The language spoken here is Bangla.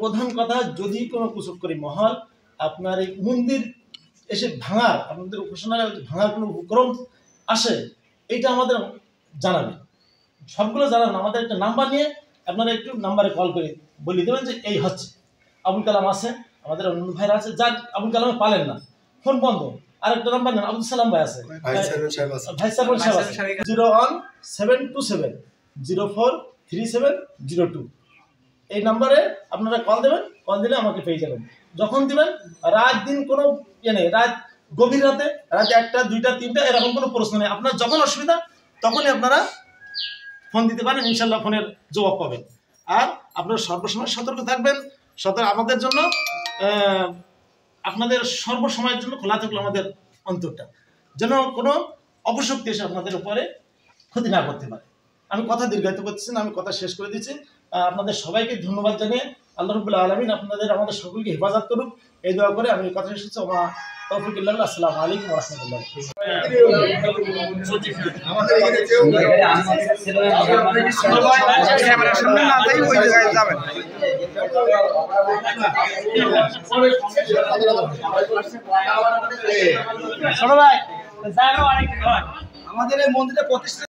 প্রধান কথা, যদি কোনো কুচক্রী মহল আপনার এই মন্দির এসে ভাঙার, আপনাদের উপাসনালয় ভাঙার কোনো উপক্রম আসে, এইটা আমাদের জানাবেন। সবগুলো জানাবেন, আমাদের একটা নাম্বার নিয়ে আপনারা একটু নাম্বারে কল করে বলে দেবেন যে এই হচ্ছে। আবুল কালাম আছে, আমাদের অন্য ভাইরা আছে, যার আবুল কালামে পালেন না, ফোন বন্ধ, আরেকটা নাম্বার নেন, আব্দুল সালাম ভাই আছে, ভাই সাহেব আছে 01727043702। এই নাম্বারে আপনারা কল দেবেন, কল দিলে আমাকে পেয়ে যাবেন। যখন দিবেন, রাত দিন কোনো ইয়ে নেই, রাত গভীর রাতে, রাত 1টা 2টা 3টা এরকম কোনো প্রশ্ন নেই। আপনার যখন অসুবিধা তখনই আপনারা ফোন দিতে পারেন, ইনশাল্লাহ ফোনের জবাব পাবেন। আর আপনারা সর্বসময় সতর্ক থাকবেন। আমাদের জন্য আপনাদের সর্বসময়ের জন্য খোলা থাকলো আমাদের অন্তরটা, যেন কোনো অপশক্তি এসে আপনাদের উপরে ক্ষতি না করতে পারে। আমি কথা দীর্ঘায়িত করতেছি না, আমি কথা শেষ করে দিচ্ছি। আপনাদের সবাইকে ধন্যবাদ জানিয়ে আল্লাহ রাব্বুল আলামিন আমাদের সকলকে হেফাজত করুক, এই দোয়া করে আমি কথা শেষ করছি। ওয়া তৌফিকুল্লাহ। আসসালামু আলাইকুম ওয়া রাহমাতুল্লাহ। আমাদের এই মন্দিরে প্রতিষ্ঠা